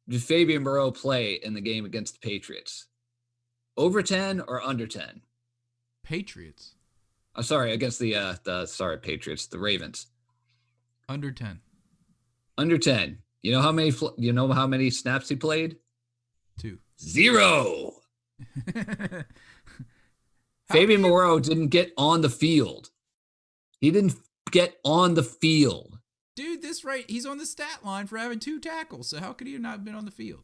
did Fabian Moreau play in the game against the Patriots? Over 10 or under 10? Patriots. Sorry, against the Patriots, the Ravens. Under 10. Under 10. You know how many snaps he played? 2. 0. How Fabian do you- Moreau didn't get on the field. He didn't get on the field. Dude, he's on the stat line for having 2 tackles, so how could he have not been on the field?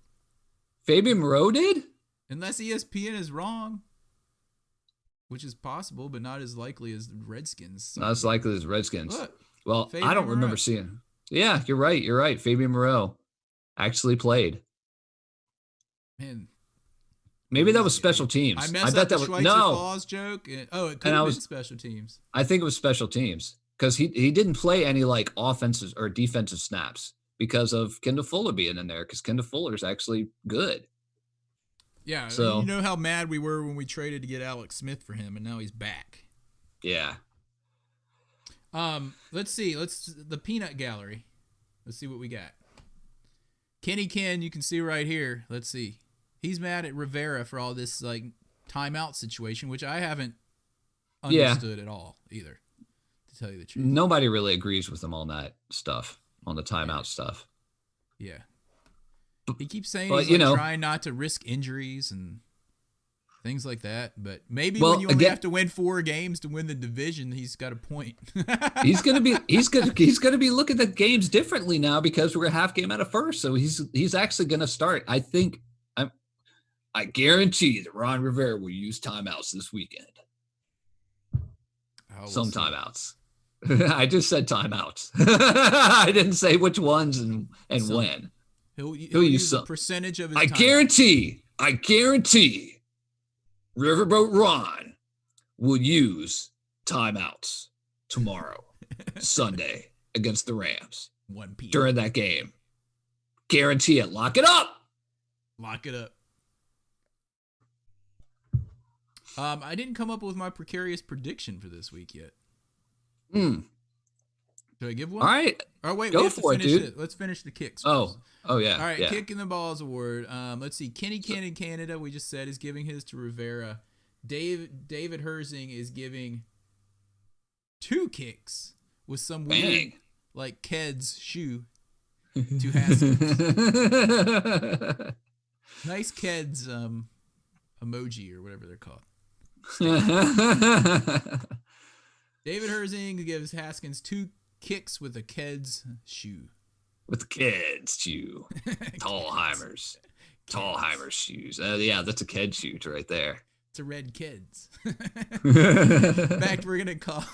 Fabian Moreau did? Unless ESPN is wrong, which is possible, but not as likely as the Redskins. Not as likely as Redskins. Look, Well, Fabian I don't Moreau. remember seeing. Yeah, you're right. Fabian Moreau actually played. man, Maybe that was special teams. I messed bet up the that was Schweitzer no. Falls joke. It could And I have was- been special teams. I think it was special teams because he didn't play any like offensive or defensive snaps because of Kendall Fuller being in there because Kendall Fuller is actually good. Yeah, So- you know how mad we were when we traded to get Alex Smith for him, and now he's back. Yeah. Let's see. The peanut gallery. Let's see what we got. Kenny Ken, you can see right here. Let's see. He's mad at Rivera for all this like timeout situation, which I haven't understood at all either, to tell you the truth. Nobody really agrees with him on that stuff, on the timeout stuff. Yeah. He keeps saying But, he's you like know- trying not to risk injuries and things like that. But maybe Well, when you only again- have to win 4 games to win the division, he's got a point. He's gonna be looking at games differently now because we're a half game out of first. So he's actually gonna start. I think I guarantee that Ron Rivera will use timeouts this weekend. We'll Some see. timeouts. I just said timeouts. I didn't say which ones and Some. when. He'll use use a some. percentage of his I time. guarantee Riverboat Ron will use timeouts tomorrow, Sunday, against the Rams 1 p.m. during that game. Guarantee it. Lock it up. Lock it up. I didn't come up with my precarious prediction for this week yet. Hmm. Should I give one? All right. Oh, wait, Go we have to for it, finish dude. it. Let's finish the kicks. Oh, first. yeah. All right, yeah. Kicking the Balls award. Let's see. Kenny Ken in Canada, we just said, is giving his to Rivera. David Herzing is giving 2 kicks with some weird, Bang. like, Ked's shoe. to Haskins. Nice Keds emoji or whatever they're called. David Herzing gives Haskins 2 kicks with a Keds shoe. With the Keds shoe. Tallheimers shoes. Yeah, that's a Ked shoe right there. It's a red Keds. In fact, we're gonna call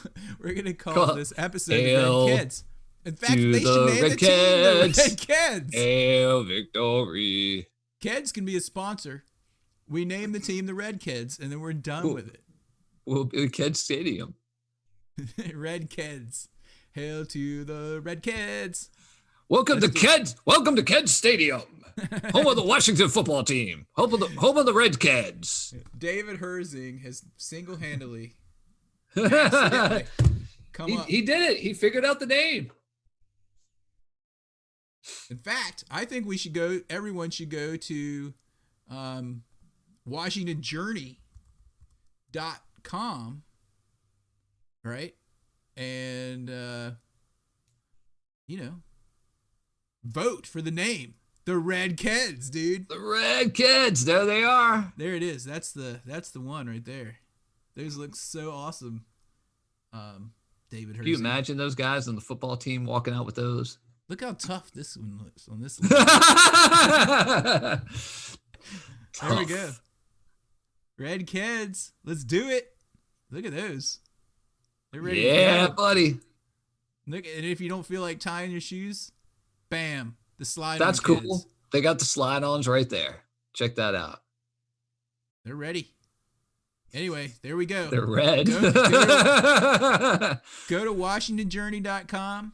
this episode the Red Keds. In fact, they should name the team the Red Keds. Hail victory. Keds can be a sponsor. We name the team the Red Keds, and then we're done with it. We'll be Ked Stadium. Red Keds. Hail to the Red Keds. Welcome to Ked Stadium. Home of the Washington football team. Home of the Red Keds. David Herzing has single-handedly come up. He did it. He figured out the name. In fact, I think everyone should go to WashingtonJourney.com, right? And, vote for the name. The Red Keds, dude. The Red Keds. There they are. There it is. That's the one right there. Those look so awesome. David Herzing. Can you imagine those guys on the football team walking out with those? Look how tough this one looks on this one. There we go. Red Keds. Let's do it. Look at those. They're ready to go. Buddy. Look, and if you don't feel like tying your shoes, bam, the slide. That's cool. Kids. They got the slide-ons right there. Check that out. They're ready. Anyway, there we go. They're red. Go to WashingtonJourney.com.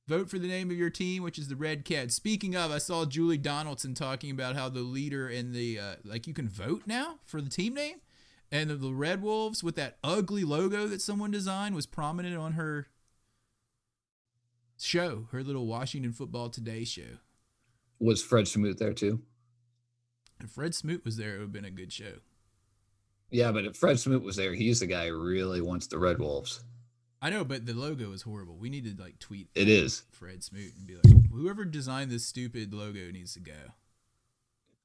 Vote for the name of your team, which is the Red Keds. Speaking of, I saw Julie Donaldson talking about how the leader in the you can vote now for the team name, and the Red Wolves with that ugly logo that someone designed was prominent on her show, her little Washington Football Today show. Was Fred Smoot there too? If Fred Smoot was there, it would have been a good show. Yeah, but if Fred Smoot was there, he's the guy who really wants the Red Wolves. I know, but the logo is horrible. We need to tweet. It is Fred Smoot and be like, whoever designed this stupid logo needs to go.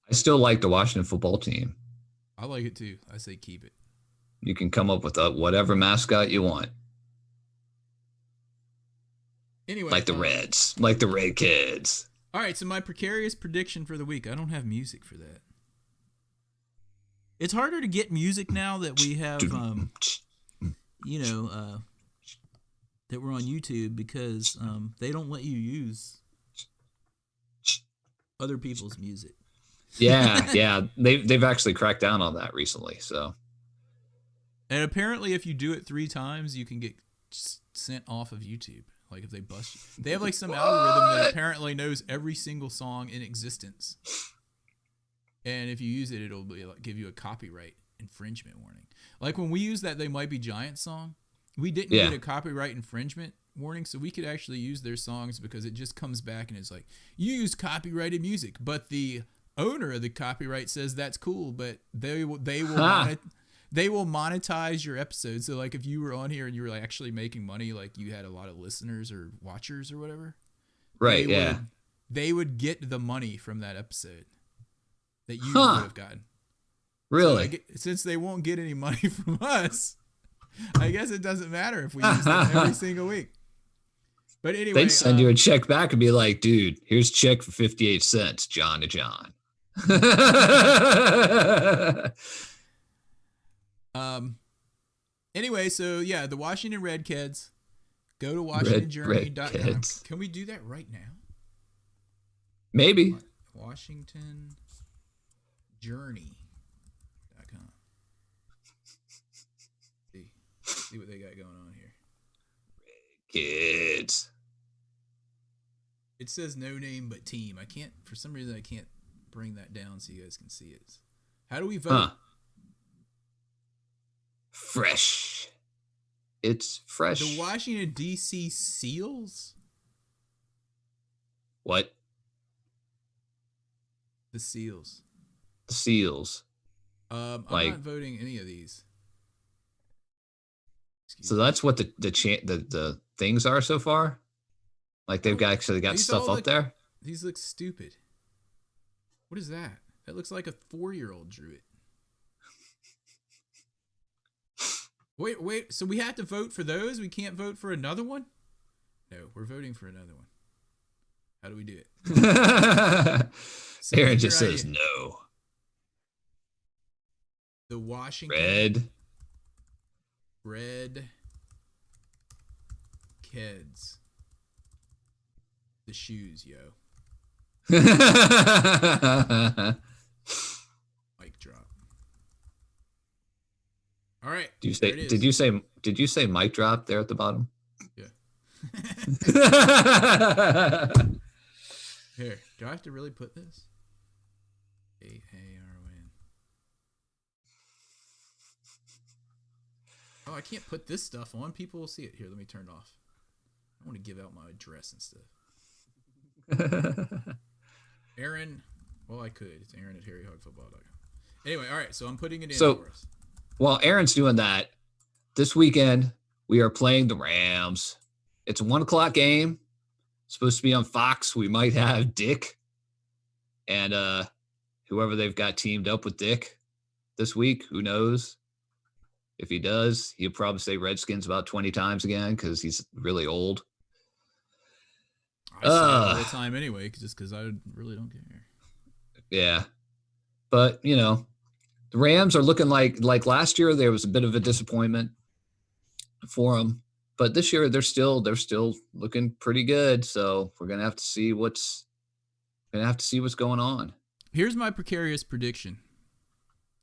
I still like the Washington football team. I like it too. I say keep it. You can come up with whatever mascot you want. Anyway, like the Reds, like the Red Kids. All right, so my precarious prediction for the week. I don't have music for that. It's harder to get music now that we have, that we're on YouTube because they don't let you use other people's music. Yeah. They've actually cracked down on that recently. So, and apparently, if you do it 3 times, you can get sent off of YouTube. Like if they bust you, they have like some algorithm that apparently knows every single song in existence, and if you use it, it'll give you a copyright infringement warning. Like when we use that "They Might Be Giants" song, we didn't get a copyright infringement warning, so we could actually use their songs because it just comes back and it's like, you use copyrighted music, but the owner of the copyright says that's cool, but they will monetize your episode. So like if you were on here and you were like actually making money, like you had a lot of listeners or watchers or whatever, right? They would get the money from that episode that you would have gotten. Really? So since they won't get any money from us, I guess it doesn't matter if we use them every single week. But anyway, they'd send you a check back and be like, dude, here's a check for 58 cents, John to John. Anyway, so yeah, the Washington Red Keds. Go to WashingtonJourney.com. Can we do that right now? Maybe. WashingtonJourney.com. See what they got going on here. Kids. It says no name but team. For some reason I can't bring that down so you guys can see it. How do we vote? Fresh. It's fresh. The Washington D.C. Seals? What? The Seals. The Seals. I'm not voting any of these. So that's what the things are so far? Like they've actually got stuff up there. These look stupid. What is that? That looks like a 4-year-old drew it. Wait. So we have to vote for those? We can't vote for another one? No, we're voting for another one. How do we do it? Aaron just says no. The Washington Red Keds. The shoes, yo. Mic drop. All right. Did you say mic drop there at the bottom? Yeah. Here, do I have to really put this? AARON. Oh, I can't put this stuff on. People will see it. Here, let me turn it off. I want to give out my address and stuff. Aaron, well, I could. It's Aaron at harryhogfootball.com. Anyway, all right, so I'm putting it in for us. While Aaron's doing that, this weekend we are playing the Rams. It's a 1:00 game. It's supposed to be on Fox. We might have Dick and whoever they've got teamed up with Dick this week. Who knows? If he does, he'll probably say Redskins about 20 times again because he's really old. I say it all the time anyway, just because I really don't care. Yeah. But, the Rams are looking like last year there was a bit of a disappointment for them. But this year they're still looking pretty good. So we're gonna have to see what's going on. Here's my precarious prediction.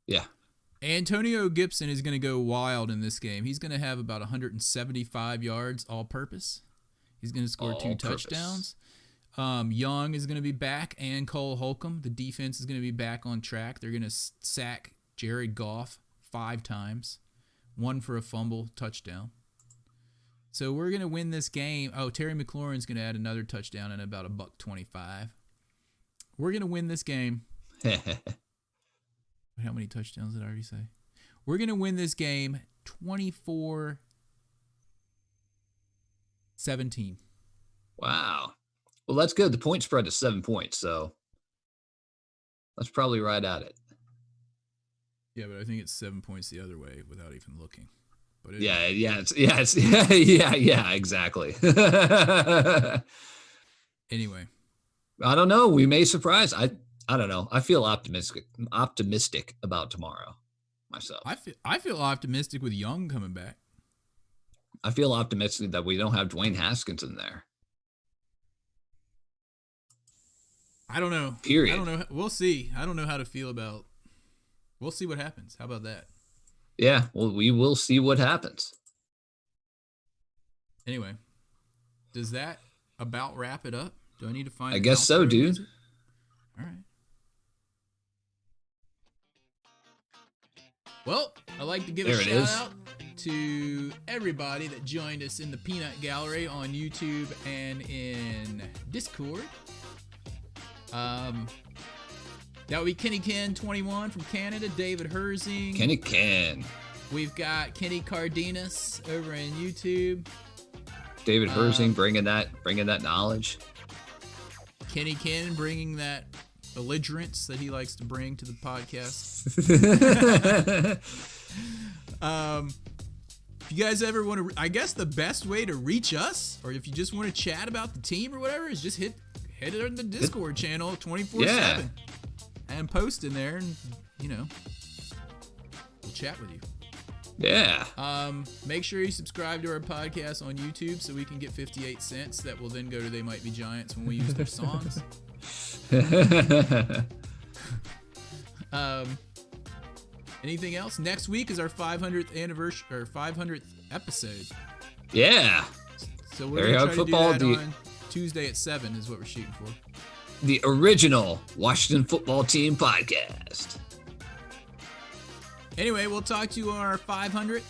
Yeah. Antonio Gibson is going to go wild in this game. He's going to have about 175 yards all-purpose. He's going to score 2 touchdowns. Young is going to be back, and Cole Holcomb. The defense is going to be back on track. They're going to sack Jared Goff 5 times, 1 for a fumble touchdown. So we're going to win this game. Oh, Terry McLaurin's going to add another touchdown and about $1.25. We're going to win this game. How many touchdowns did I already say? We're going to win this game 24-17. Wow. Well, that's good. The point spread is 7 points, so that's probably right at it. Yeah, but I think it's 7 points the other way without even looking. But Exactly. Anyway, I don't know. We may surprise. I don't know. I feel optimistic about tomorrow myself. I feel optimistic with Young coming back. I feel optimistic that we don't have Dwayne Haskins in there. I don't know. Period. I don't know. We'll see. I don't know how to feel about. We'll see what happens. How about that? Yeah. Well, we will see what happens. Anyway, does that about wrap it up? Do I need to find? I guess so, dude. Music? All right. Well, I'd like to give a shout out to everybody that joined us in the Peanut Gallery on YouTube and in Discord. That would be Kenny Ken 21 from Canada, David Herzing. Kenny Ken. We've got Kenny Cardenas over in YouTube. David Herzing bringing that knowledge. Kenny Ken bringing that belligerence that he likes to bring to the podcast. If you guys ever want to, I guess the best way to reach us, or if you just want to chat about the team or whatever, is just hit it on the Discord channel 24/7 and post in there, and we'll chat with you. Yeah. Make sure you subscribe to our podcast on YouTube so we can get 58 cents that will then go to They Might Be Giants when we use their songs. Anything else? Next week is our 500th anniversary or 500th episode. Yeah. So we're going to try to do that on Tuesday at 7 is what we're shooting for. The original Washington Football Team podcast. Anyway, we'll talk to you on our 500th.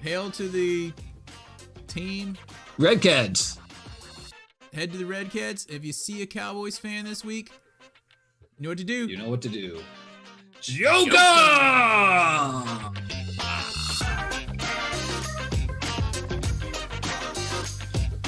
Hail to the team. Redkeds. Head to the Redkeds. If you see a Cowboys fan this week, you know what to do. You know what to do. Joker!